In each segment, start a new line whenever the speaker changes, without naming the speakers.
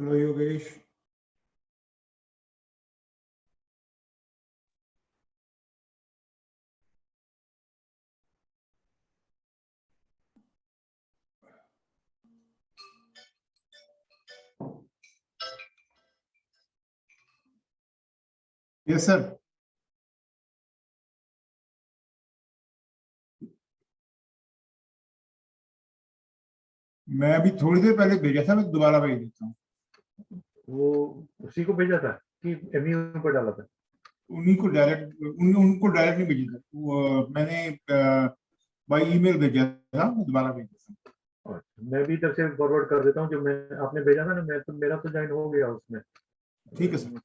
Hello Yogesh. Yes sir. मैं अभी थोड़ी देर पहले भेजा था, मैं दोबारा भेज देता हूँ।
वो उसी को भेजा था कि एमयू पर डाला था?
उन्हीं को डायरेक्ट उनको डायरेक्ट नहीं भेजा था, मैंने बाई ईमेल भेजा था, मैं दोबारा भेज देता हूँ।
मैं भी इधर से फॉरवर्ड कर देता हूँ जो मैं आपने भेजा था ना, मैं तो मेरा तो ज्वाइन हो गया उसमें।
ठीक है sir.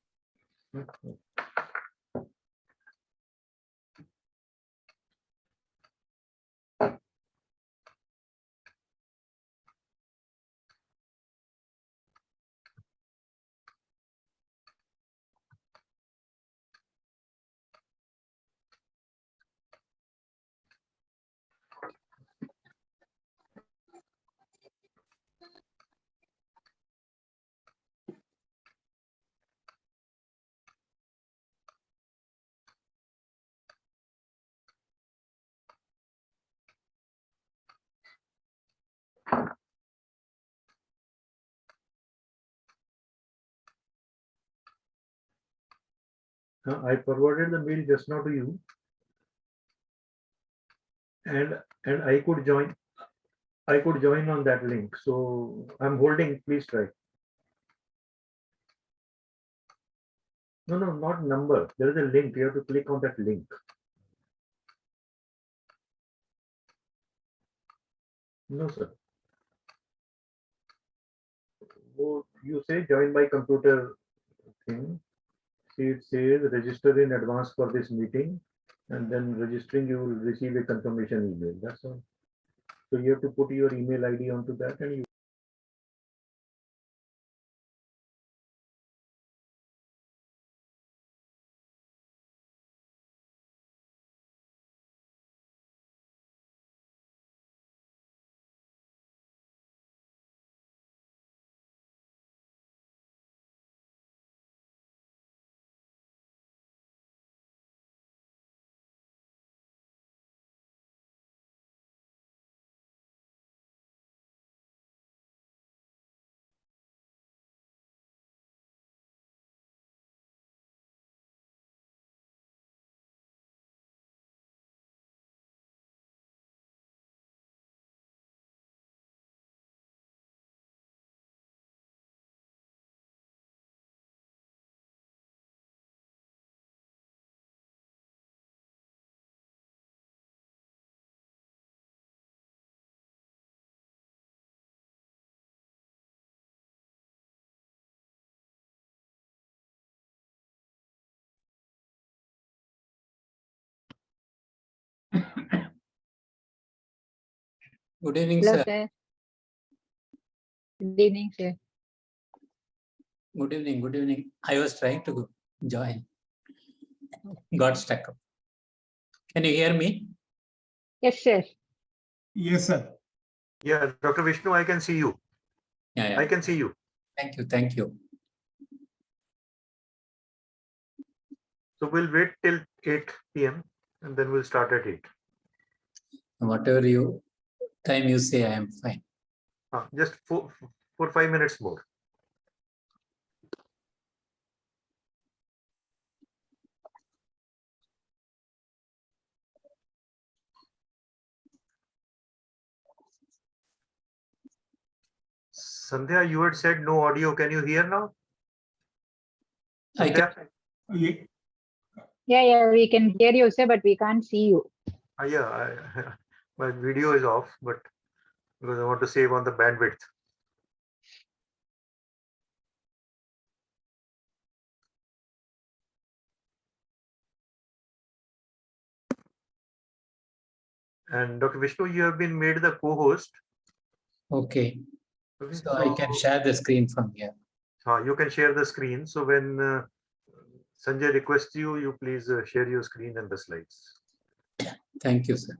I forwarded the mail just now to you, and I could join. I could join on that link. So I'm holding. Please try. No, not number. There is a link. You have to click on that link. No, sir. You say join my computer thing. See, it says register in advance for this meeting, and then registering you will receive a confirmation email. That's all. So you have to put your email ID onto that, and you.
Good evening,
Hello,
sir.
Good evening, sir.
Good evening. Good evening. I was trying to join. Got stuck up. Can you hear me?
Yes, sir.
Yes sir.
Yeah, Dr. Vishnu, I can see you.
Yeah.
I can see you.
Thank you. Thank you.
So we'll wait till 8 p.m. and then we'll start at 8.
Whatever time you say, I am fine.
Just 5 minutes more. Sandhya, you had said no audio. Can you hear now?
I
Yeah, we can hear you, sir, but we can't see you.
Yeah, my video is off, but because I want to save on the bandwidth. And Dr. Vishnu, you have been made the co-host.
Okay. So I can share the screen from here.
You can share the screen. So when Sanjay requests you, you please share your screen and the slides.
Thank you, sir.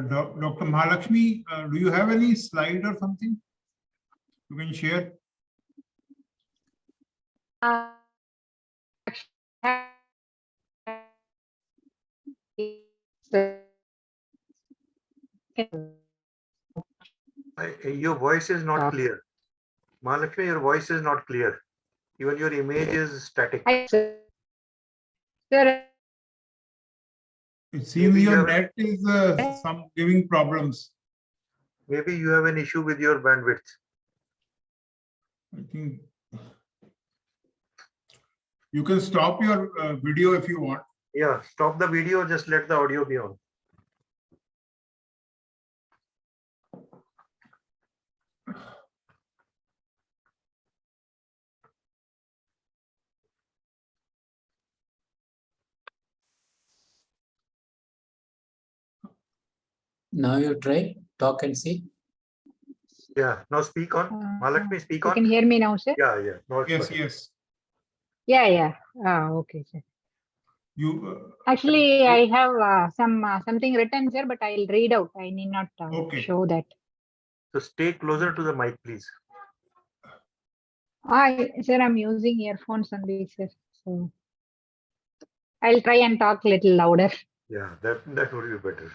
Dr. Mahalakshmi, do you have any slide or something you can share?
Your voice is not clear. Mahalakshmi, your voice is not clear. Even your image is static.
Sir,
It seems
Maybe you
your
have
net is some giving problems.
Maybe you have an issue with your bandwidth.
I think you can stop your video if you want.
Yeah, stop the video, just let the audio be on.
Now you try, talk and see.
Yeah, now speak on. Mahalakshmi, speak
you
on.
can hear me now, sir?
Yeah, yeah. Now it's
Yes,
better.
yes.
Yeah. Okay, sir.
You
Actually, I have something written, sir, but I'll read out. I need not
Okay.
show that.
So stay closer to the mic, please.
Sir, I'm using earphones only, sir. So I'll try and talk a little louder.
Yeah, that would be better.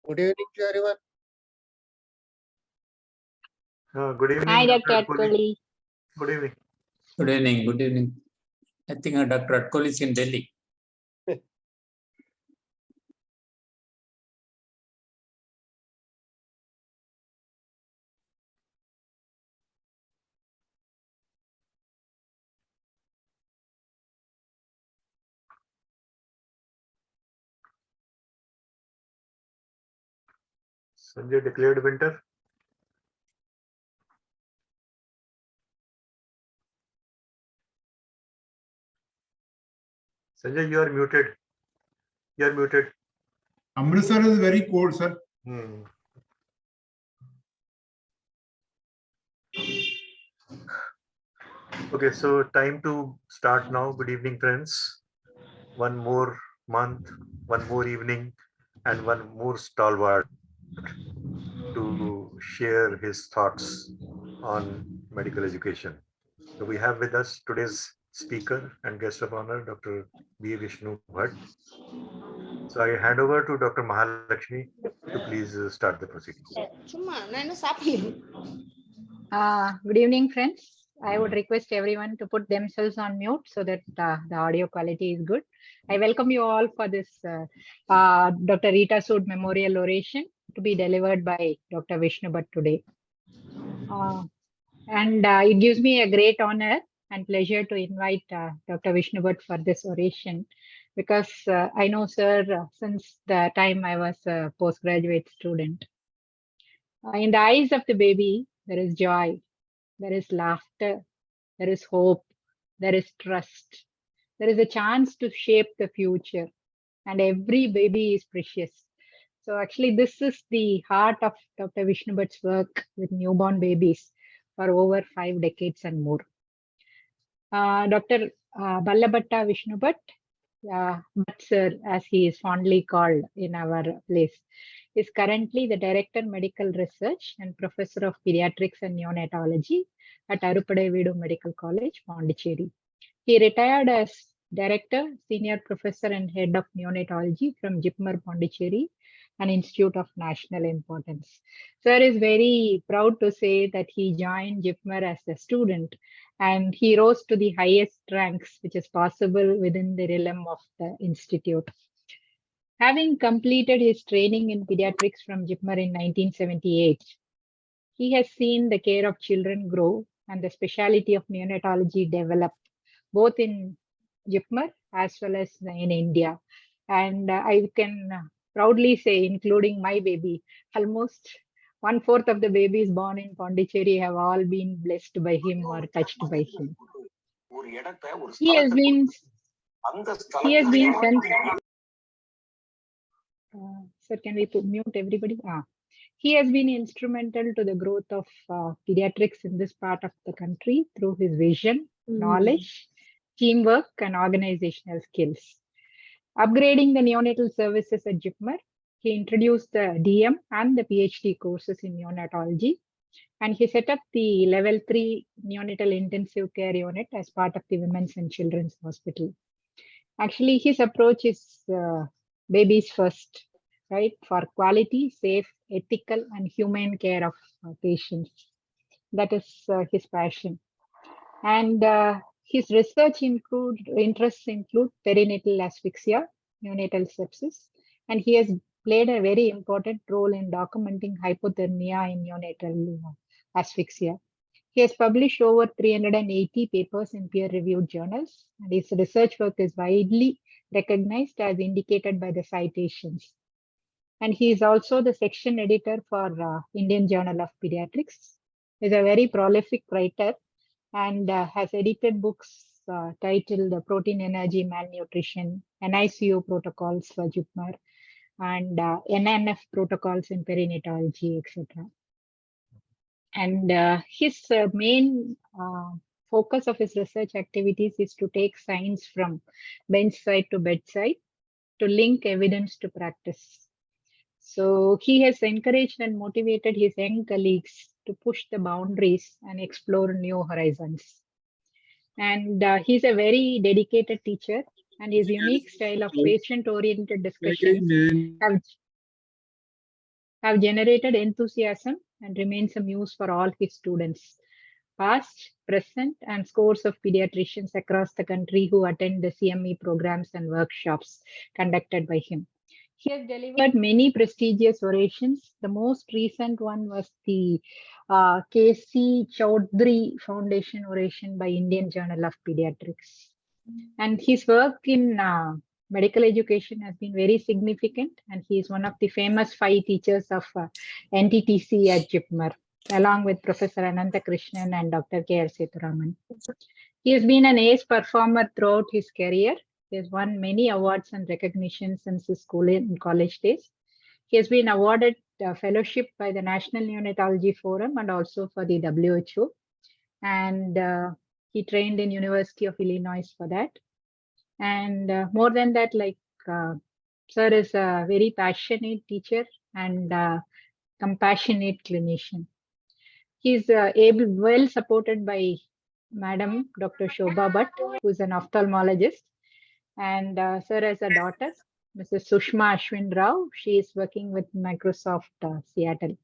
Good evening to everyone.
Good evening,
Hi, Dr.
Dr. Atkoli.
Atkoli.
Good evening.
Good evening, good evening. I think Dr. Atkoli is in Delhi.
Sanjay declared winter. Sanjay, you are muted. You are muted.
Amritsar is very cold, sir.
Okay, so time to start now. Good evening, friends. One more month, one more evening, and one more stalwart to share his thoughts on medical education. So we have with us today's speaker and guest of honor, Dr. B. Vishnu Bhat. So I hand over to Dr. Mahalakshmi to please start the proceedings.
Good evening, friends. I would request everyone to put themselves on mute so that the audio quality is good. I welcome you all for this Dr. Rita Sood Memorial Oration to be delivered by Dr. Vishnu Bhat today. It gives me a great honor and pleasure to invite Dr. Vishnu Bhat for this oration because I know sir since the time I was a postgraduate student. In the eyes of the baby, there is joy, there is laughter, there is hope, there is trust. There is a chance to shape the future, and every baby is precious. So actually, this is the heart of Dr. Vishnu Bhatt's work with newborn babies for over 5 decades and more. Dr. Ballabhatta Vishnu Bhatt, Bhatt sir, as he is fondly called in our place, is currently the Director Medical Research and Professor of Pediatrics and Neonatology at Arupadai Medical College, Pondicherry. He retired as Director, Senior Professor and Head of Neonatology from JIPMER Pondicherry, an institute of national importance. Sir is very proud to say that he joined JIPMER as a student and he rose to the highest ranks which is possible within the realm of the institute. Having completed his training in pediatrics from JIPMER in 1978, he has seen the care of children grow and the specialty of neonatology develop both in JIPMER as well as in India. And I can proudly say, including my baby, almost 1/4 of the babies born in Pondicherry have all been blessed by him or touched by him. He has been sent. Sir, can we mute everybody? He has been instrumental to the growth of pediatrics in this part of the country through his vision, knowledge, teamwork, and organizational skills. Upgrading the neonatal services at JIPMER, he introduced the DM and the PhD courses in neonatology, and he set up the level 3 neonatal intensive care unit as part of the Women's and Children's Hospital. Actually, his approach is babies first, right? For quality, safe, ethical, and humane care of patients. That is his passion. And his research interests include perinatal asphyxia, neonatal sepsis, and he has played a very important role in documenting hypothermia in neonatal asphyxia. He has published over 380 papers in peer-reviewed journals, and his research work is widely recognized as indicated by the citations. And he is also the section editor for Indian Journal of Pediatrics. He is a very prolific writer and has edited books titled Protein Energy Malnutrition, NICU Protocols for JIPMER, and NNF Protocols in Perinatology, etc. And his main focus of his research activities is to take science from benchside to bedside to link evidence to practice. So he has encouraged and motivated his young colleagues to push the boundaries and explore new horizons. And he's a very dedicated teacher, and his unique style of patient-oriented discussions have generated enthusiasm and remains a muse for all his students, past, present, and scores of pediatricians across the country who attend the CME programs and workshops conducted by him. He has delivered many prestigious orations. The most recent one was the K.C. Chaudhary Foundation oration by Indian Journal of Pediatrics. And his work in medical education has been very significant, and he is one of the famous 5 teachers of NTTC at JIPMER, along with Professor Anantha Krishnan and Dr. K.R. Sethuraman. He has been an ace performer throughout his career. He has won many awards and recognitions since his school and college days. He has been awarded a fellowship by the National Neonatology Forum and also for the WHO. And he trained in University of Illinois for that. And more than that, sir is a very passionate teacher and compassionate clinician. He's well supported by Madam Dr. Shobha Bhat, who is an ophthalmologist. And sir has a daughter, Mrs. Sushma Ashwin Rao. She is working with Microsoft Seattle.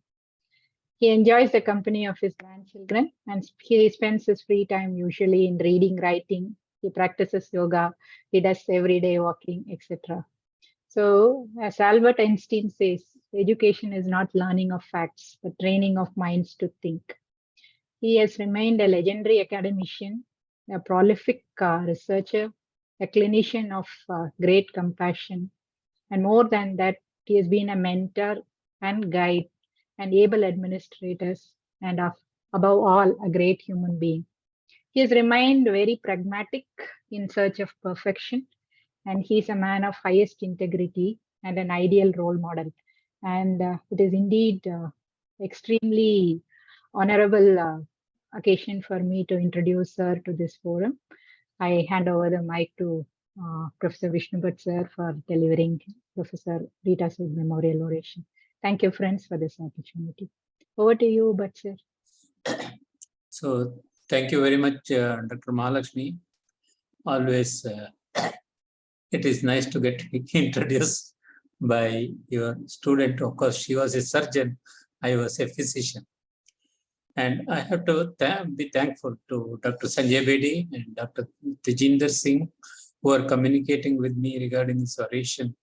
He enjoys the company of his grandchildren, and he spends his free time usually in reading, writing. He practices yoga. He does everyday walking, etc. So, as Albert Einstein says, education is not learning of facts, but training of minds to think. He has remained a legendary academician, a prolific researcher, a clinician of great compassion, and more than that, he has been a mentor and guide and able administrators, and above all, a great human being. He has remained very pragmatic in search of perfection, and he is a man of highest integrity and an ideal role model. And it is indeed extremely honorable occasion for me to introduce her to this forum. I hand over the mic to Professor Vishnu Bhat sir for delivering Professor Rita Sood Memorial Oration. Thank you, friends, for this opportunity. Over to you, Bhat sir.
So, thank you very much, Dr. Mahalakshmi. Always, it is nice to get introduced by your student. Of course, she was a surgeon, I was a physician. And I have to be thankful to Dr. Sanjay Bedi and Dr. Tejinder Singh, who are communicating with me regarding this oration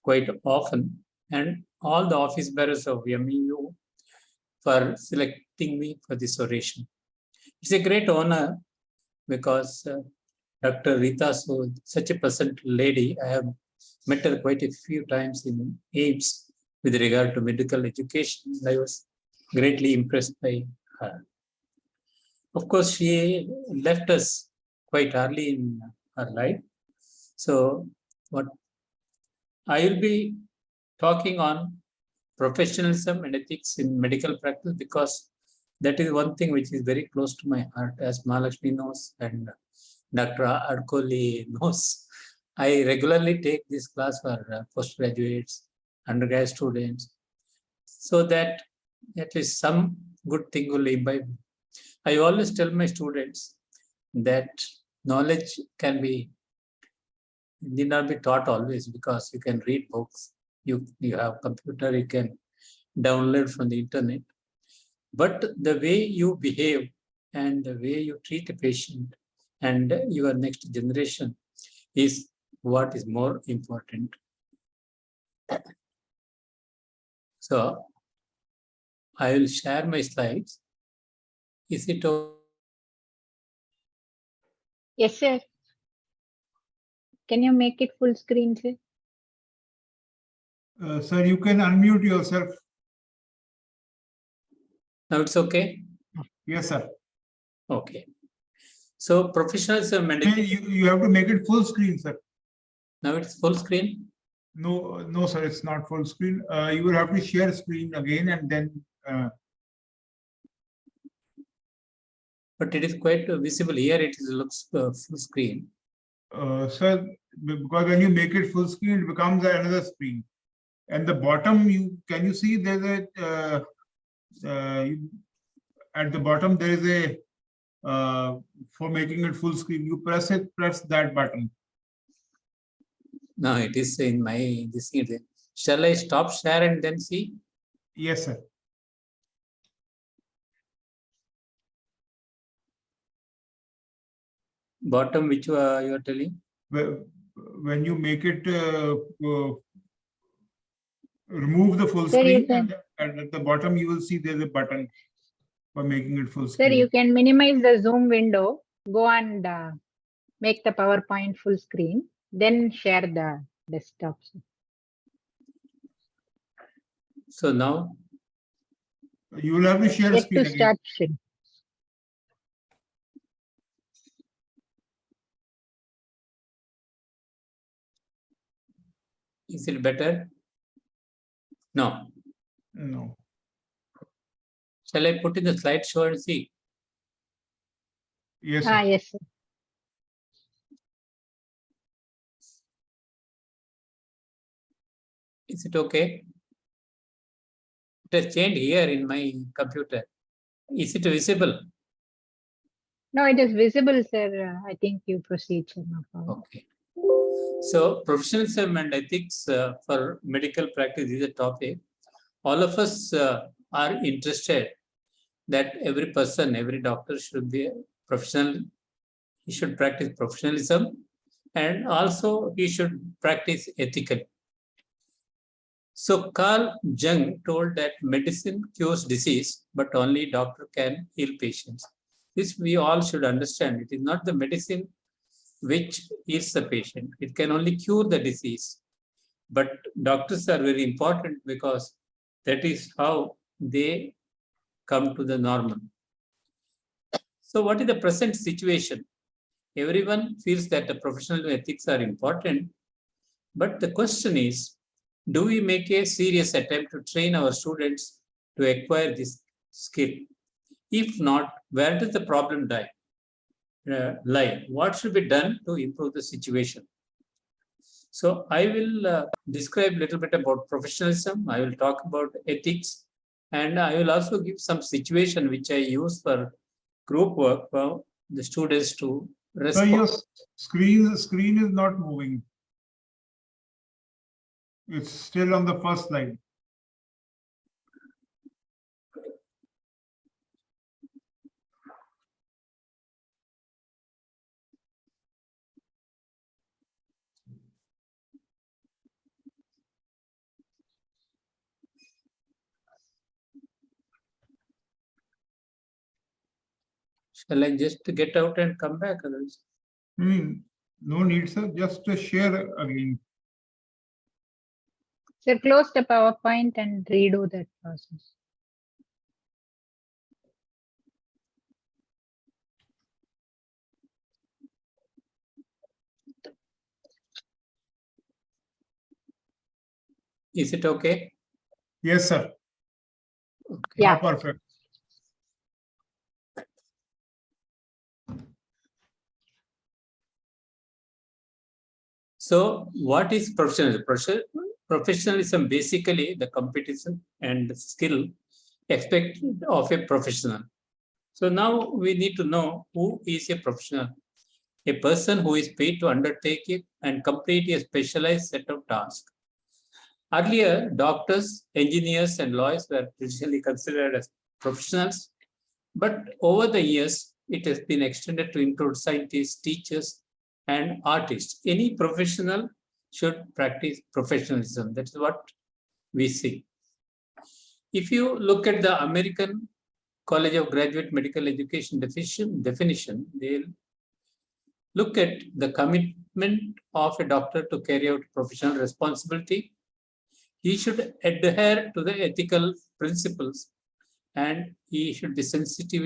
quite often, and all the office bearers of MEU for selecting me for this oration. It's a great honor because Dr. Rita Sood, such a pleasant lady, I have met her quite a few times in AIMS with regard to medical education. I was greatly impressed by her. Of course, she left us quite early in her life. So, what I will be talking on professionalism and ethics in medical practice, because that is one thing which is very close to my heart, as Mahalakshmi knows and Dr. Adkoli knows. I regularly take this class for postgraduates, undergrad students, so that at least some good thing will imbibe. I always tell my students that knowledge need not be taught always, because you can read books, you have computer, you can download from the internet. But the way you behave and the way you treat a patient and your next generation is what is more important. So I will share my slides. Is it okay?
Yes, sir. Can you make it full screen, sir?
Sir, you can unmute yourself.
Now it's okay?
Yes, sir.
Okay. So professionalism and ethics.
You have to make it full screen, sir.
Now it's full screen?
No, sir, it's not full screen. You will have to share screen again and then.
But it is quite visible here. It looks full screen.
Sir, because when you make it full screen, it becomes another screen. And the bottom, can you see there's a at the bottom there is a for making it full screen. You press that button.
No, it is in my this here. Shall I stop share and then see?
Yes, sir.
Bottom, which you are telling?
When you make it remove the full
Sir,
screen, and at the bottom you will see there's a button for making it full screen.
Sir, you can minimize the Zoom window, go and make the PowerPoint full screen, then share the desktop.
So now
You will have to share
Yet
screen
to
again.
start sharing.
is it better? No.
No.
Shall I put in the slideshow and see?
Yes, sir.
Yes, sir.
Is it okay? It has changed here in my computer. Is it visible?
No, it is visible, sir. I think you proceed, sir. No problem.
Okay. So professionalism and ethics for medical practice is a topic. All of us are interested that every person, every doctor should be a professional. He should practice professionalism, and also he should practice ethically. So Carl Jung told that medicine cures disease, but only doctor can heal patients. This we all should understand. It is not the medicine which heals the patient. It can only cure the disease. But doctors are very important, because that is how they come to the normal. So what is the present situation? Everyone feels that the professional ethics are important, but the question is, do we make a serious attempt to train our students to acquire this skill? If not, where does the problem lie? What should be done to improve the situation? So I will describe a little bit about professionalism. I will talk about ethics, and I will also give some situation which I use for group work for the students to
So
respond.
your screen is not moving. It's still on the first slide.
Shall I just get out and come back?
No need, sir. Just to share again.
Sir, close the PowerPoint and redo that process.
Is it okay?
Yes, sir.
Okay.
Yeah.
Perfect.
So what is professionalism? Professionalism basically the competition and skill expected of a professional. So now we need to know who is a professional. A person who is paid to undertake it and complete a specialized set of tasks. Earlier, doctors, engineers, and lawyers were traditionally considered as professionals, but over the years, it has been extended to include scientists, teachers, and artists. Any professional should practice professionalism. That is what we see. If you look at the American College of Graduate Medical Education definition, they'll look at the commitment of a doctor to carry out professional responsibility. He should adhere to the ethical principles and he should be sensitive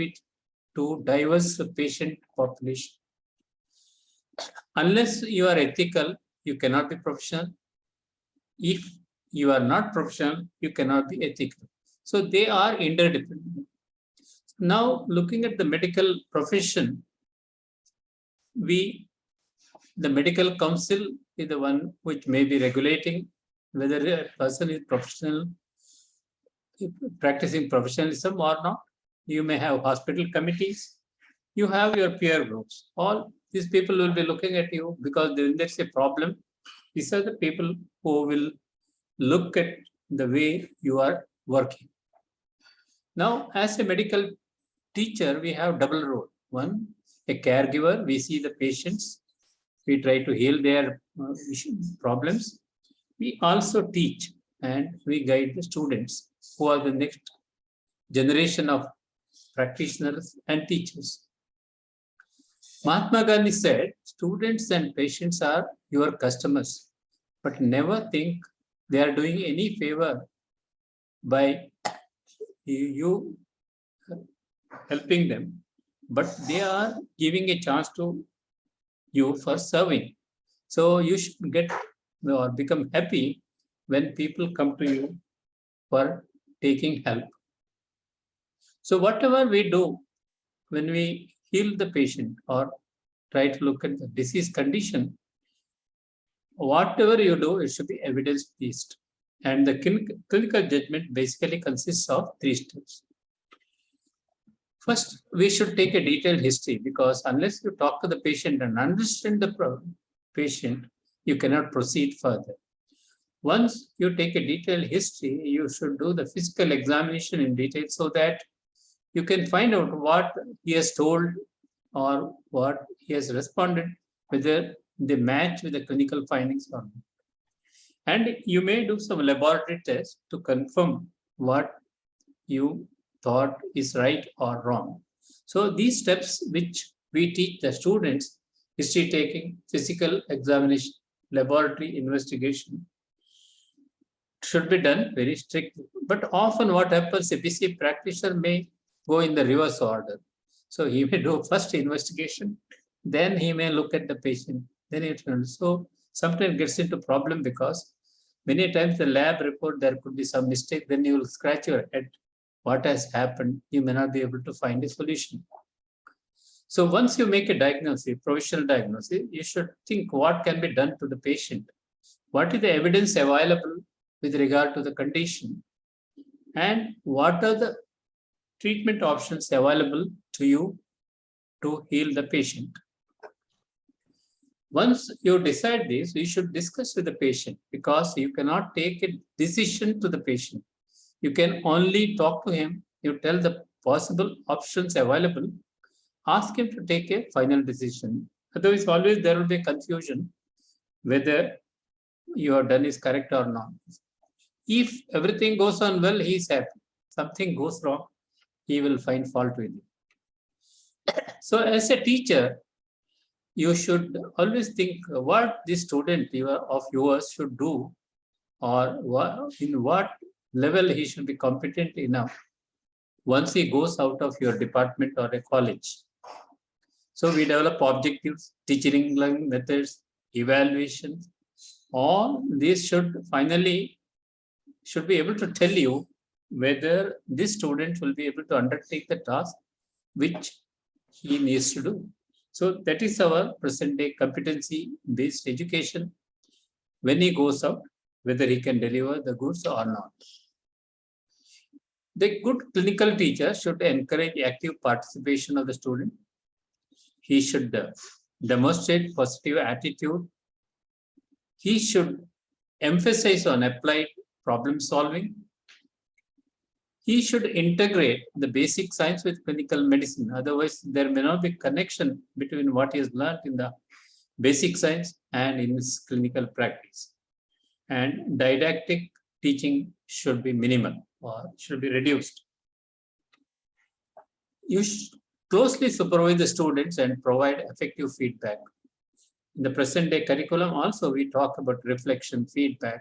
to diverse patient population. Unless you are ethical, you cannot be professional. If you are not professional, you cannot be ethical. So they are interdependent. Now, looking at the medical profession, the medical council is the one which may be regulating whether a person is professional, practicing professionalism or not. You may have hospital committees, you have your peer groups. All these people will be looking at you because when there's a problem, these are the people who will look at the way you are working. Now, as a medical teacher, we have double role. One, a caregiver, we see the patients, we try to heal their problems. We also teach and we guide the students who are the next generation of practitioners and teachers. Mahatma Gandhi said, students and patients are your customers, but never think they are doing any favor by you helping them, but they are giving a chance to you for serving. So you should get or become happy when people come to you for taking help. So whatever we do when we heal the patient or try to look at the disease condition, whatever you do, it should be evidence-based. And the clinical judgment basically consists of 3 steps. First, we should take a detailed history because unless you talk to the patient and understand the patient, you cannot proceed further. Once you take a detailed history, you should do the physical examination in detail so that you can find out what he has told or what he has responded, whether they match with the clinical findings or not. And you may do some laboratory tests to confirm what you thought is right or wrong. So these steps which we teach the students, history taking, physical examination, laboratory investigation, should be done very strictly. But often what happens, a busy practitioner may go in the reverse order. So he may do first investigation, then he may look at the patient, then it will. So sometimes gets into problem because many times the lab report, there could be some mistake, then you will scratch your head. What has happened? You may not be able to find a solution. So once you make a diagnosis, provisional diagnosis, you should think what can be done to the patient. What is the evidence available with regard to the condition? And what are the treatment options available to you to heal the patient? Once you decide this, you should discuss with the patient because you cannot take a decision to the patient. You can only talk to him, you tell the possible options available, ask him to take a final decision. Otherwise, always there will be confusion whether you have done is correct or not. If everything goes on well, he is happy. Something goes wrong, he will find fault with you. So as a teacher, you should always think what this student of yours should do or in what level he should be competent enough once he goes out of your department or a college. So we develop objectives, teaching learning methods, evaluations. All these should be able to tell you whether this student will be able to undertake the task which he needs to do. So that is our present day competency-based education. When he goes out, whether he can deliver the goods or not. The good clinical teacher should encourage active participation of the student. He should demonstrate positive attitude. He should emphasize on applied problem solving. He should integrate the basic science with clinical medicine. Otherwise, there may not be connection between what he has learned in the basic science and in his clinical practice. And didactic teaching should be minimal or should be reduced. You should closely supervise the students and provide effective feedback. In the present day curriculum also, we talk about reflection, feedback.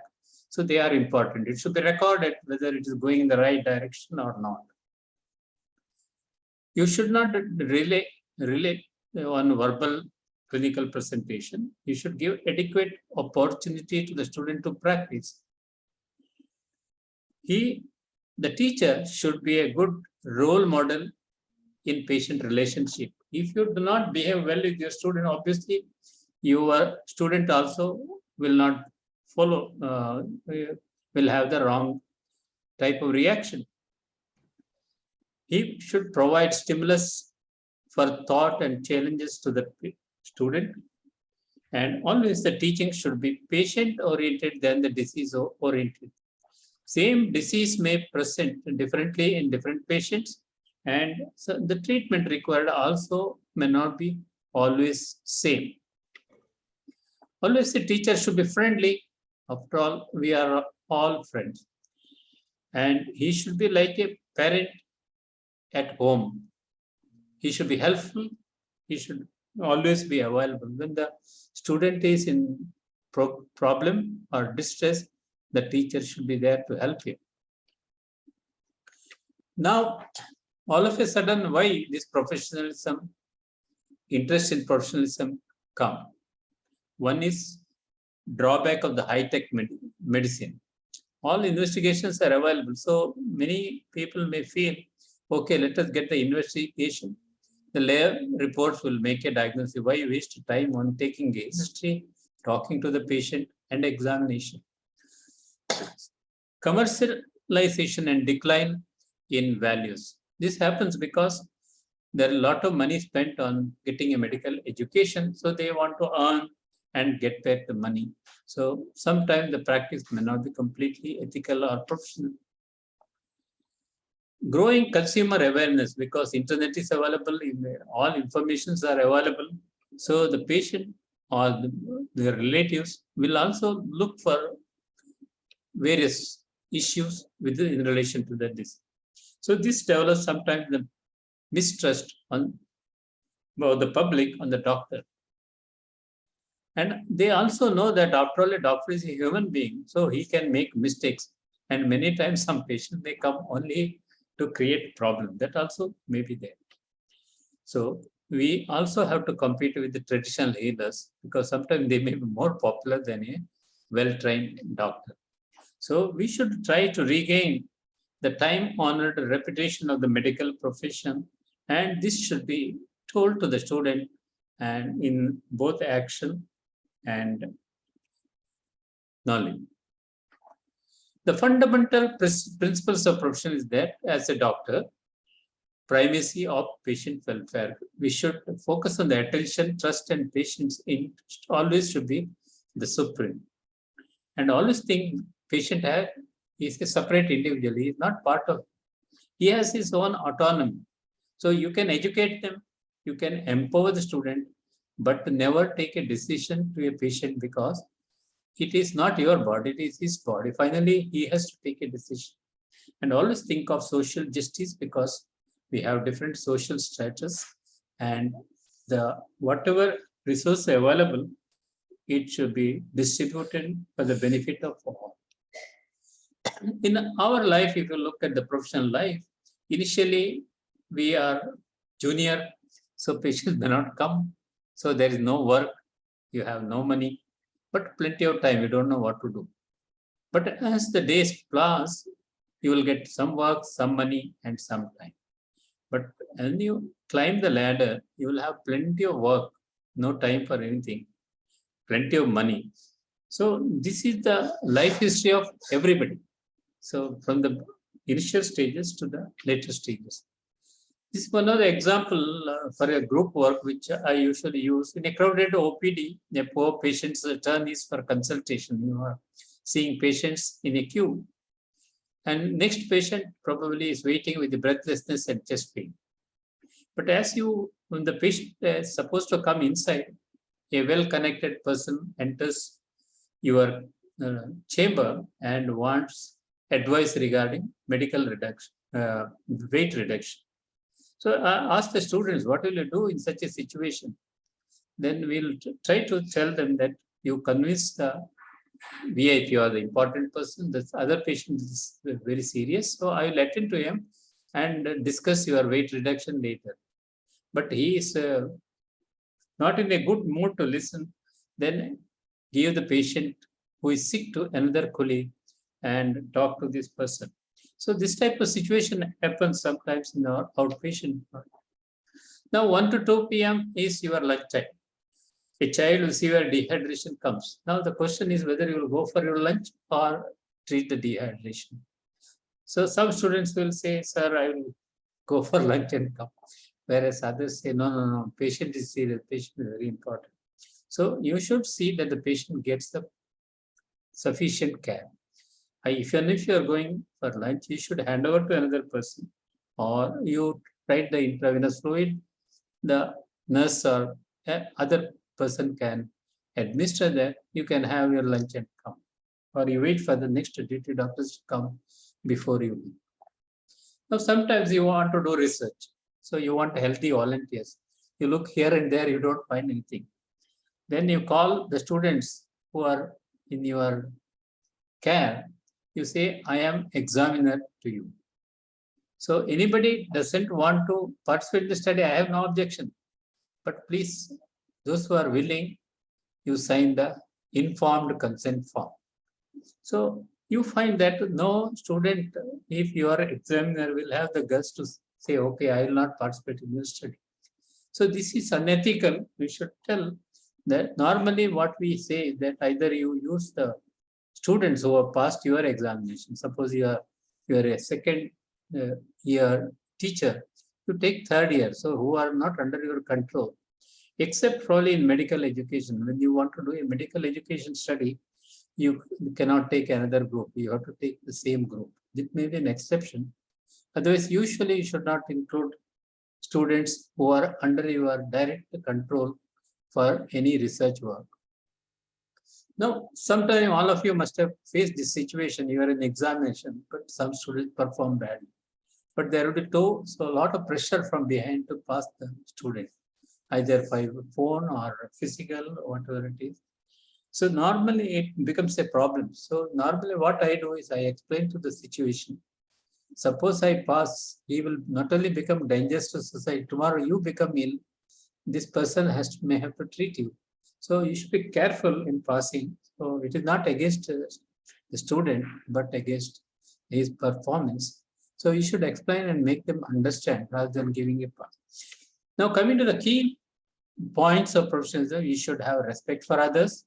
So they are important. It should be recorded whether it is going in the right direction or not. You should not rely on verbal clinical presentation. You should give adequate opportunity to the student to practice. The teacher should be a good role model in patient relationship. If you do not behave well with your student, obviously your student also will not follow, will have the wrong type of reaction. He should provide stimulus for thought and challenges to the student. And always the teaching should be patient-oriented than the disease-oriented. Same disease may present differently in different patients, and so the treatment required also may not be always same. Always the teacher should be friendly. After all, we are all friends. And he should be like a parent at home. He should be helpful. He should always be available. When the student is in problem or distress, the teacher should be there to help him. Now, all of a sudden, why this professionalism, interest in professionalism come? One is drawback of the high-tech medicine. All investigations are available. So many people may feel, okay, let us get the investigation. The lab reports will make a diagnosis. Why waste time on taking a history, talking to the patient, and examination? Commercialization and decline in values. This happens because there are a lot of money spent on getting a medical education. So they want to earn and get back the money. So sometimes the practice may not be completely ethical or professional. Growing consumer awareness, because internet is available, all informations are available. So the patient or their relatives will also look for various issues in relation to that disease. So this develops sometimes the mistrust on the public on the doctor. And they also know that after all, a doctor is a human being, so he can make mistakes. And many times some patients may come only to create problem. That also may be there. So we also have to compete with the traditional healers because sometimes they may be more popular than a well-trained doctor. So we should try to regain the time-honored reputation of the medical profession, and this should be told to the student and in both action and knowledge. The fundamental principles of profession is that as a doctor, primacy of patient welfare. We should focus on the attention, trust, and patience always should be the supreme. And always think patient is a separate individual. He is not part of, he has his own autonomy. So you can educate them, you can empower the student, but never take a decision to a patient because it is not your body, it is his body. Finally, he has to take a decision. And always think of social justice because we have different social status and whatever resource available, it should be distributed for the benefit of all. In our life, if you look at the professional life, initially we are junior, so patients may not come. So there is no work, you have no money, but plenty of time, you don't know what to do. But as the days pass, you will get some work, some money, and some time. But when you climb the ladder, you will have plenty of work, no time for anything, plenty of money. So this is the life history of everybody. So from the initial stages to the later stages. This is one of the example for a group work which I usually use in a crowded OPD. A poor patient's turn is for consultation. You are seeing patients in a queue, and next patient probably is waiting with the breathlessness and chest pain. But when the patient is supposed to come inside, a well-connected person enters your chamber and wants advice regarding medical reduction, weight reduction. So I ask the students, what will you do in such a situation? Then we'll try to tell them that you convince the VIP or the important person, the other patient is very serious. So I will attend to him and discuss your weight reduction later. But he is not in a good mood to listen. Then give the patient who is sick to another colleague and talk to this person. So this type of situation happens sometimes in our outpatient. Now 1 to 2 p.m. is your lunch time. A child with severe dehydration comes. Now the question is whether you will go for your lunch or treat the dehydration. So some students will say, sir, I will go for lunch and come. Whereas others say, no, patient is serious, patient is very important. So you should see that the patient gets the sufficient care. Even if you are going for lunch, you should hand over to another person, or you write the intravenous fluid, the nurse or other person can administer that. You can have your lunch and come, or you wait for the next duty doctors to come before you leave. Now, sometimes you want to do research, so you want healthy volunteers. You look here and there, you don't find anything. Then you call the students who are in your care. You say, I am examiner to you. So anybody doesn't want to participate in the study, I have no objection. But please, those who are willing, you sign the informed consent form. So you find that no student, if your examiner, will have the guts to say, okay, I will not participate in your study. So this is unethical. We should tell that normally what we say is that either you use the students who have passed your examination. Suppose you are a second year teacher, you take third year, so who are not under your control, except probably in medical education. When you want to do a medical education study, you cannot take another group. You have to take the same group. It may be an exception. Otherwise, usually you should not include students who are under your direct control for any research work. Now, sometime all of you must have faced this situation. You are in examination, but some students perform badly. But there will be so a lot of pressure from behind to pass the student, either by phone or physical, whatever it is. So normally it becomes a problem. So normally what I do is I explain to the situation. Suppose I pass, he will not only become dangerous to society. Tomorrow you become ill, this person may have to treat you. So you should be careful in passing. So it is not against the student, but against his performance. So you should explain and make them understand rather than giving a pass. Now coming to the key points of professionalism, you should have respect for others.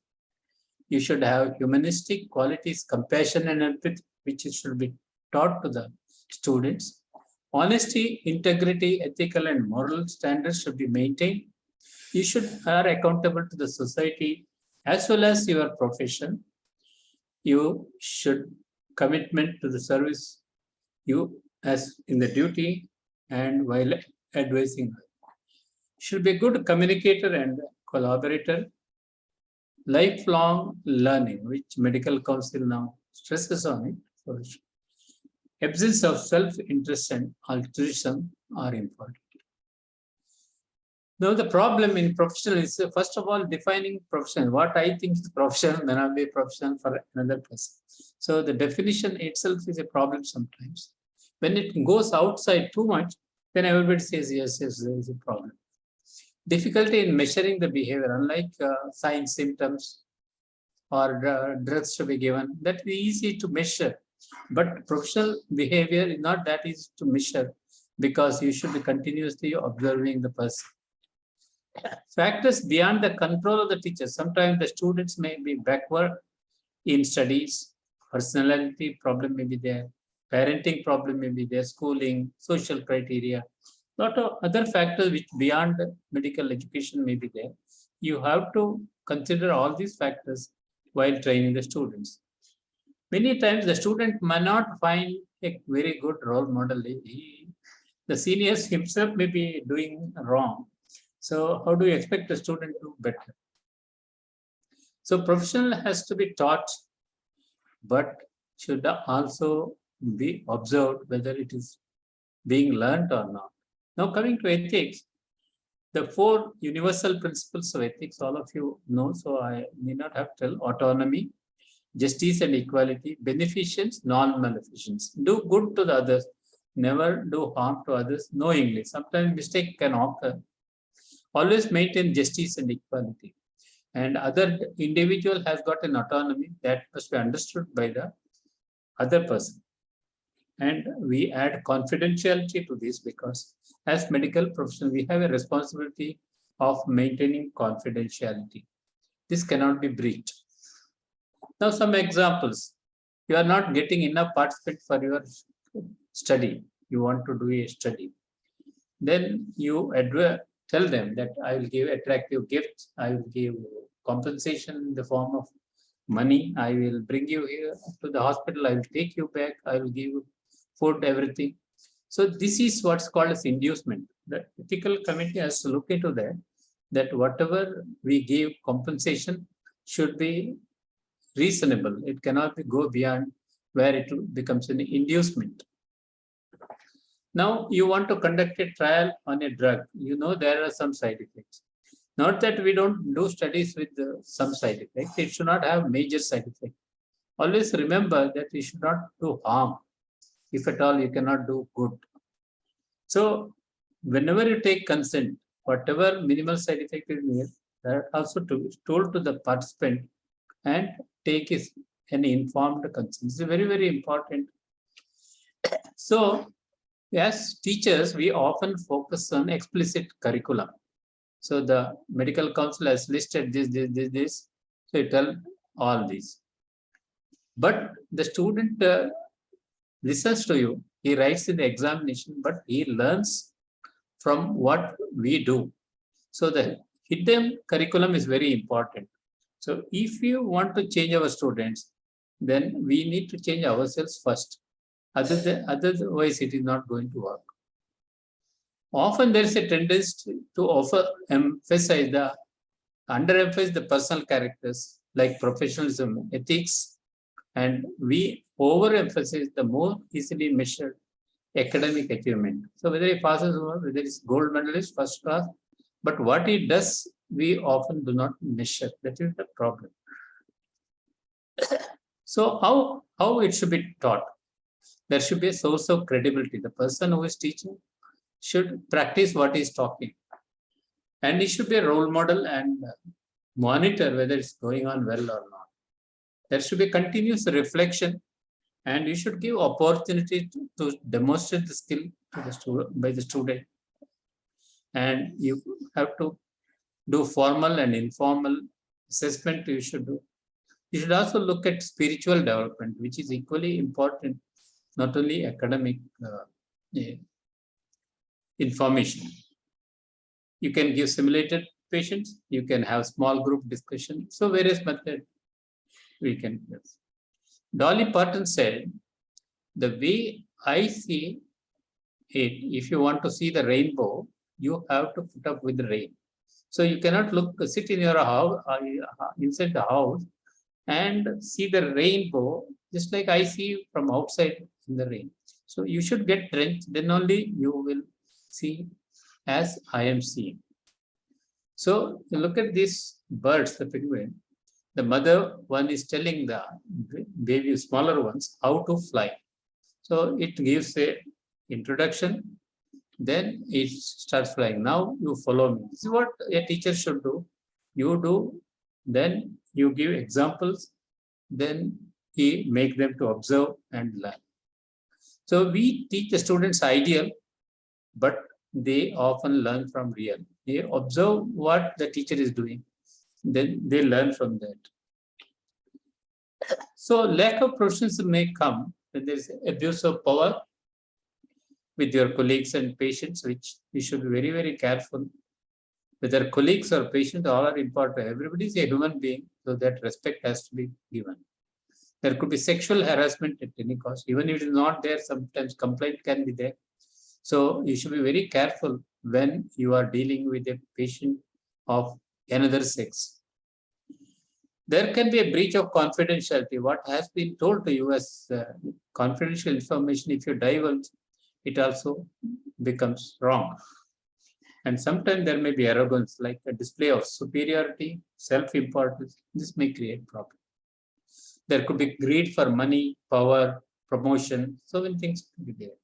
You should have humanistic qualities, compassion and empathy, which should be taught to the students. Honesty, integrity, ethical and moral standards should be maintained. You are accountable to the society as well as your profession. You should commitment to the service you as in the duty and while advising. Should be a good communicator and collaborator. Lifelong learning, which medical council now stresses on it. So absence of self-interest and altruism are important. Now, the problem in professional is, first of all, defining profession. What I think is professional may not be professional for another person. So the definition itself is a problem sometimes. When it goes outside too much, then everybody says, yes, yes, there is a problem. Difficulty in measuring the behavior, unlike signs, symptoms, or drugs to be given, that is easy to measure. But professional behavior is not that easy to measure, because you should be continuously observing the person. Factors beyond the control of the teacher. Sometimes the students may be backward in studies, personality problem may be there, parenting problem may be there, schooling, social criteria, lot of other factors which beyond medical education may be there. You have to consider all these factors while training the students. Many times the student may not find a very good role model. The seniors himself may be doing wrong. So how do you expect the student to do better? So professional has to be taught, but should also be observed whether it is being learned or not. Now coming to ethics, the 4 universal principles of ethics, all of you know, so I need not have to tell: autonomy, justice and equality, beneficence, non-maleficence. Do good to the others, never do harm to others knowingly. Sometimes mistake can occur. Always maintain justice and equality. And other individual has got an autonomy that must be understood by the other person. And we add confidentiality to this, because as medical professionals, we have a responsibility of maintaining confidentiality. This cannot be breached. Now, some examples. You are not getting enough participant for your study. You want to do a study. Then you tell them that I will give attractive gifts. I will give compensation in the form of money. I will bring you here to the hospital. I will take you back. I will give you food, everything. So this is what's called as inducement. The ethical committee has to look into that whatever we give compensation should be reasonable. It cannot go beyond where it becomes an inducement. Now you want to conduct a trial on a drug. You know there are some side effects. Not that we don't do studies with some side effects. It should not have major side effects. Always remember that you should not do harm. If at all, you cannot do good. So whenever you take consent, whatever minimal side effect is there, that also to be told to the participant and take an informed consent. It's very, very important. So as teachers, we often focus on explicit curriculum. So the medical council has listed this. So you tell all these. But the student listens to you. He writes in the examination, but he learns from what we do. So the hidden curriculum is very important. So if you want to change our students, then we need to change ourselves first. Otherwise, it is not going to work. Often there is a tendency to underemphasize the personal characters like professionalism, ethics, and we overemphasize the more easily measured academic achievement. So whether he passes or whether it's gold medalist, first class, but what he does, we often do not measure. That is the problem. So how it should be taught? There should be a source of credibility. The person who is teaching should practice what he is talking. And he should be a role model and monitor whether it's going on well or not. There should be continuous reflection, and you should give opportunity to demonstrate the skill to the student, by the student. And you have to do formal and informal assessment you should do. You should also look at spiritual development, which is equally important, not only academic information. You can give simulated patients, you can have small group discussion. So various methods we can use. Dolly Parton said, the way I see it, if you want to see the rainbow, you have to put up with the rain. So you cannot sit in your house, inside the house, and see the rainbow, just like I see from outside in the rain. So you should get drenched, then only you will see as I am seeing. So look at these birds, the penguin. The mother one is telling the baby, smaller ones, how to fly. So it gives a introduction, then it starts flying. Now you follow me. This is what a teacher should do. You do, then you give examples, then he make them to observe and learn. So we teach the students ideal, but they often learn from real. They observe what the teacher is doing, then they learn from that. So lack of professionalism may come when there is abuse of power with your colleagues and patients, which we should be very, very careful. Whether colleagues or patients, all are important. Everybody is a human being, so that respect has to be given. There could be sexual harassment at any cost. Even if it is not there, sometimes complaint can be there. So you should be very careful when you are dealing with a patient of another sex. There can be a breach of confidentiality. What has been told to you as confidential information, if you divulge, it also becomes wrong. And sometimes there may be arrogance, like a display of superiority, self-importance. This may create problems. There could be greed for money, power, promotion. So many things could be there.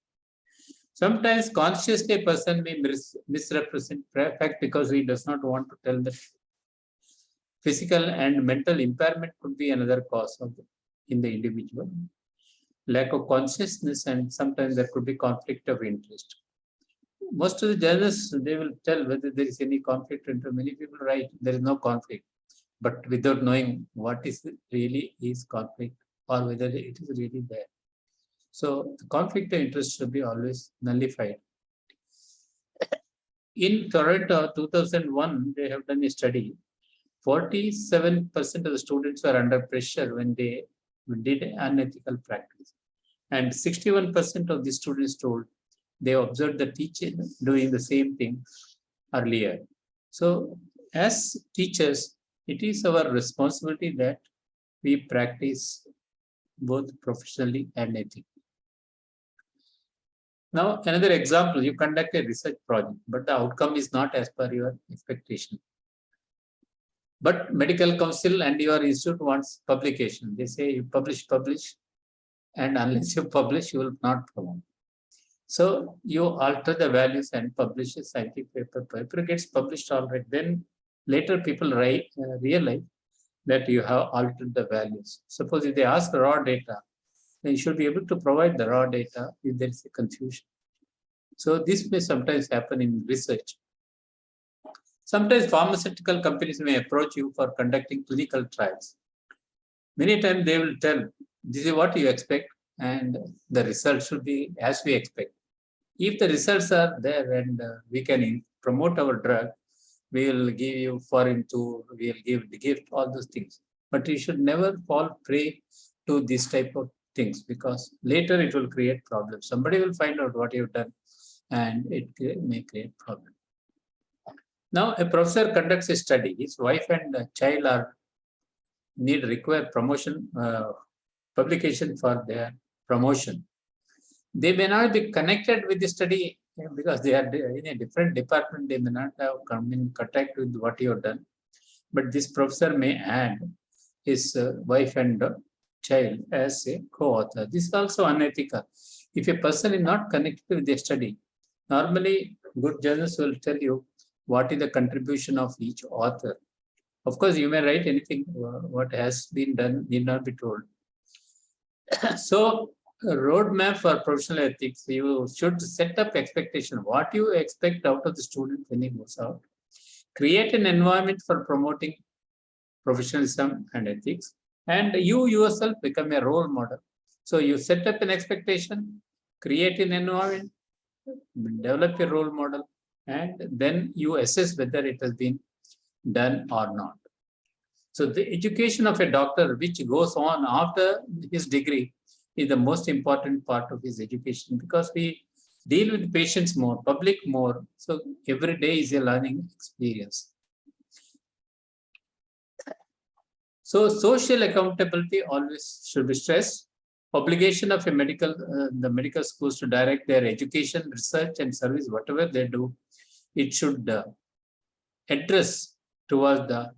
Sometimes consciously a person may misrepresent fact because he does not want to tell the truth. Physical and mental impairment could be another cause of in the individual. Lack of consciousness, and sometimes there could be conflict of interest. Most of the journalists, they will tell whether there is any conflict of interest. Many people write there is no conflict, but without knowing what is really is conflict or whether it is really there. So the conflict of interest should be always nullified. In Toronto, 2001, they have done a study. 47% of the students were under pressure when they did unethical practice. And 61% of the students told they observed the teacher doing the same thing earlier. So as teachers, it is our responsibility that we practice both professionally and ethically. Now, another example, you conduct a research project, but the outcome is not as per your expectation. But medical council and your institute wants publication. They say you publish, and unless you publish, you will not promote. So you alter the values and publish a scientific paper. Paper gets published already. Then later people realize that you have altered the values. Suppose if they ask raw data, then you should be able to provide the raw data if there is a confusion. So this may sometimes happen in research. Sometimes pharmaceutical companies may approach you for conducting clinical trials. Many times they will tell, this is what you expect, and the results should be as we expect. If the results are there and we can promote our drug, we will give you foreign tour, we will give the gift, all those things. But you should never fall prey to this type of things, because later it will create problems. Somebody will find out what you've done and it may create problems. Now, a professor conducts a study. His wife and child require promotion, publication for their promotion. They may not be connected with the study because they are in a different department. They may not have come in contact with what you have done. But this professor may add his wife and child as a co-author. This is also unethical. If a person is not connected with the study, normally good journalists will tell you what is the contribution of each author. Of course, you may write anything, what has been done need not be told. So, a roadmap for professional ethics, you should set up expectation. What you expect out of the student when he goes out. Create an environment for promoting professionalism and ethics, and you yourself become a role model. So you set up an expectation, create an environment, develop a role model, and then you assess whether it has been done or not. So the education of a doctor, which goes on after his degree, is the most important part of his education, because we deal with patients more, public more. So every day is a learning experience. So social accountability always should be stressed. Obligation of the medical schools to direct their education, research, and service, whatever they do, it should address towards the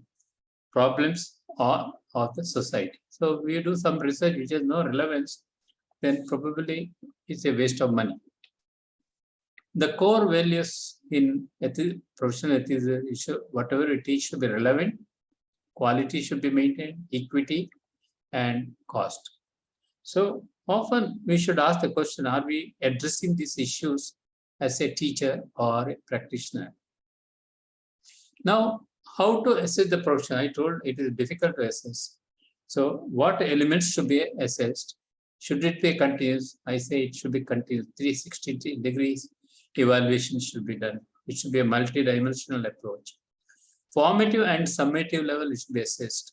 problems of the society. So we do some research which has no relevance, then probably it's a waste of money. The core values in professional ethics, whatever it is, should be relevant, quality should be maintained, equity, and cost. So often we should ask the question, are we addressing these issues as a teacher or a practitioner? Now, how to assess the profession? I told it is difficult to assess. So what elements should be assessed? Should it be continuous? I say it should be continuous. 360 degrees evaluation should be done. It should be a multi-dimensional approach. Formative and summative level should be assessed.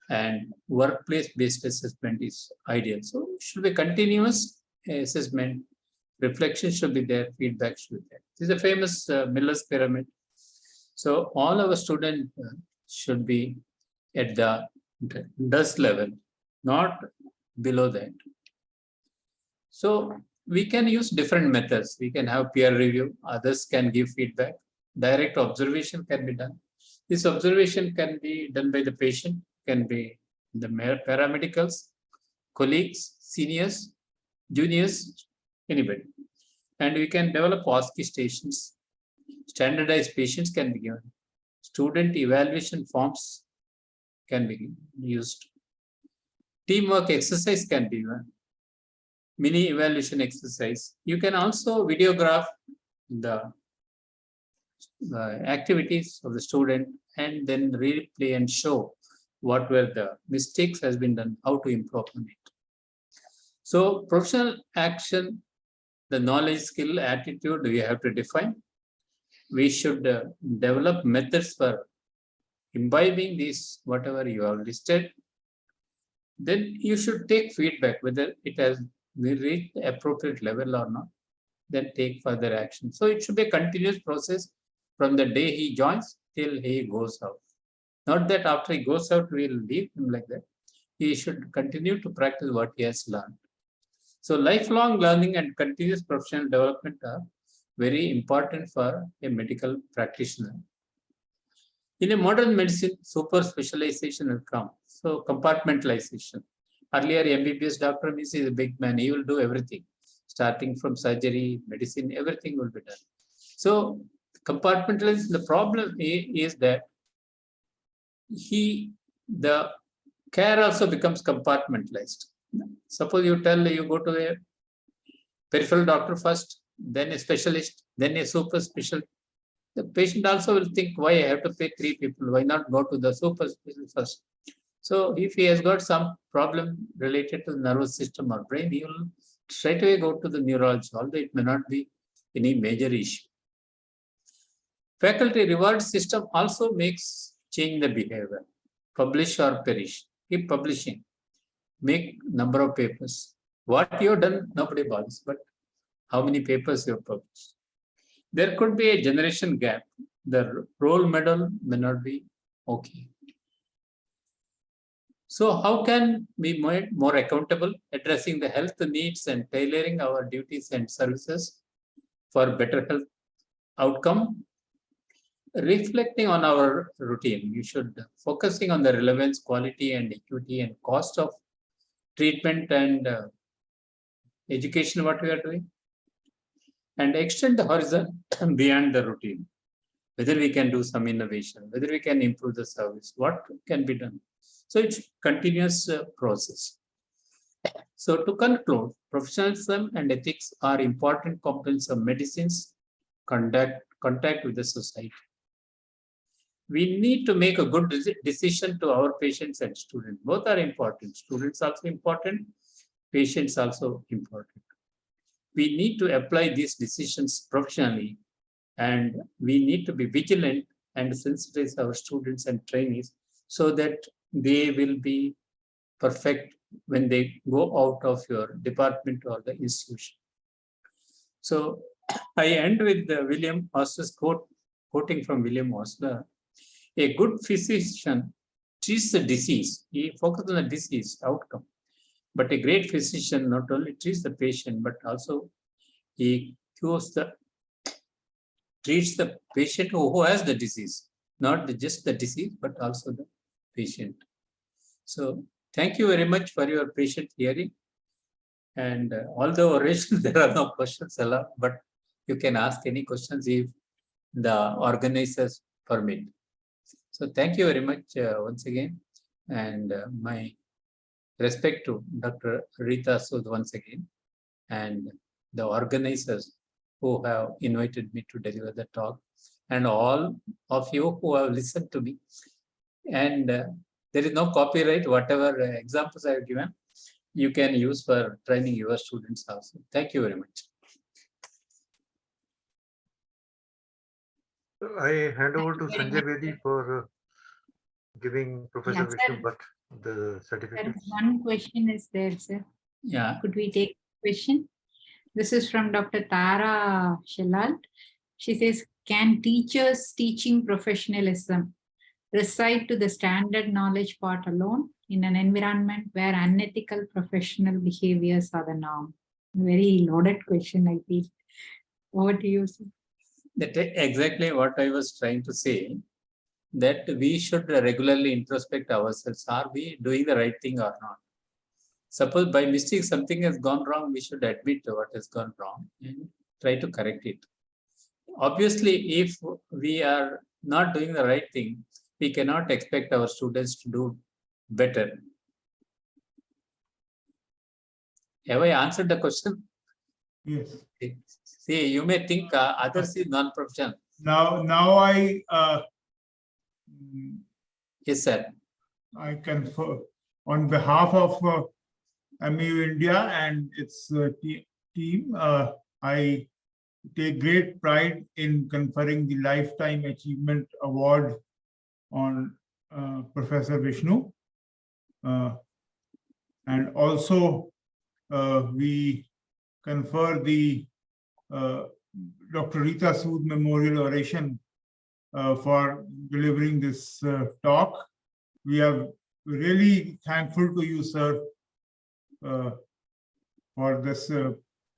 And workplace-based assessment is ideal. So it should be continuous assessment. Reflection should be there. Feedback should be there. This is a famous Miller's pyramid. So all our students should be at the dust level, not below that. So we can use different methods. We can have peer review. Others can give feedback. Direct observation can be done. This observation can be done by the patient, can be the paramedicals, colleagues, seniors, juniors, anybody. And we can develop OSCE stations. Standardized patients can be given. Student evaluation forms can be used. Teamwork exercise can be done. Mini evaluation exercise. You can also videograph the activities of the student and then replay and show what were the mistakes has been done, how to improve on it. So professional action, the knowledge, skill, attitude, we have to define. We should develop methods for imbibing these, whatever you have listed. Then you should take feedback, whether it has reached the appropriate level or not, then take further action. So it should be a continuous process from the day he joins till he goes out. Not that after he goes out, we'll leave him like that. He should continue to practice what he has learned. So lifelong learning and continuous professional development are very important for a medical practitioner. In a modern medicine, super specialization will come. So compartmentalization. Earlier, MBBS doctor means he's a big man. He will do everything, starting from surgery, medicine, everything will be done. So compartmentalization, the problem is that the care also becomes compartmentalized. Suppose you tell you go to a peripheral doctor first, then a specialist, then a super specialist. The patient also will think, why I have to pay 3 people? Why not go to the super specialist first? So if he has got some problem related to the nervous system or brain, he will straight away go to the neurologist, although it may not be any major issue. Faculty reward system also makes change the behavior. Publish or perish. Keep publishing. Make number of papers. What you have done, nobody bothers, but how many papers you have published. There could be a generation gap. The role model may not be okay. So how can we be more accountable, addressing the health needs and tailoring our duties and services for better health outcome? Reflecting on our routine, you should focusing on the relevance, quality, and equity and cost of treatment and education, what we are doing, and extend the horizon beyond the routine. Whether we can do some innovation, whether we can improve the service, what can be done. So it's a continuous process. So to conclude, professionalism and ethics are important components of medicine's contact with the society. We need to make a good decision to our patients and students. Both are important. Students also important, patients also important. We need to apply these decisions professionally, and we need to be vigilant and sensitize our students and trainees so that they will be perfect when they go out of your department or the institution. So I end with William Osler's quote, quoting from William Osler. A good physician treats the disease. He focuses on the disease outcome. But a great physician not only treats the patient, but also he cures the treats the patient who has the disease, not just the disease, but also the patient. So thank you very much for your patient hearing. And although oration, there are no questions allowed, but you can ask any questions if the organizers permit. So thank you very much once again. And my respect to Dr. Rita Sood once again, and the organizers who have invited me to deliver the talk, and all of you who have listened to me. And there is no copyright. Whatever examples I have given, you can use for training your students also. Thank you very much.
I hand over to
Very
Sanjay
much,
Bedi
sir.
for giving Professor
Yes,
Vishnu
sir.
Bhat the
There
certificate.
is one question is there, sir.
Yeah.
Could we take question? This is from Dr. Tara Shellal. She says, can teachers teaching professionalism recite to the standard knowledge part alone in an environment where unethical professional behaviors are the norm? Very loaded question, I feel. Over to you, sir.
That exactly what I was trying to say, that we should regularly introspect ourselves. Are we doing the right thing or not? Suppose by mistake something has gone wrong, we should admit what has gone wrong and try to correct it. Obviously, if we are not doing the right thing, we cannot expect our students to do better. Have I answered the question?
Yes.
See, you may think others is non-professional.
Now
Yes, sir.
I confer on behalf of MU India and its team. I take great pride in conferring the Lifetime Achievement Award on Professor Vishnu. And also we confer the Dr. Rita Sood Memorial Oration for delivering this talk. We are really thankful to you, sir, for this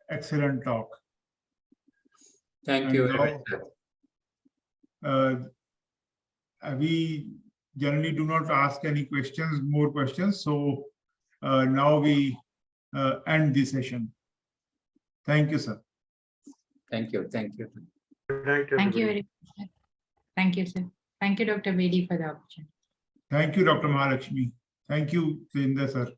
excellent talk.
Thank you very much, sir.
We generally do not ask any more questions. So now we end the session. Thank you, sir.
Thank you. Thank you.
Good night,
Thank you
everybody.
very much, sir. Thank you, sir. Thank you, Dr. Bedi, for the opportunity.
Thank you, Dr. Mahalakshmi. Thank you, Sindar, sir.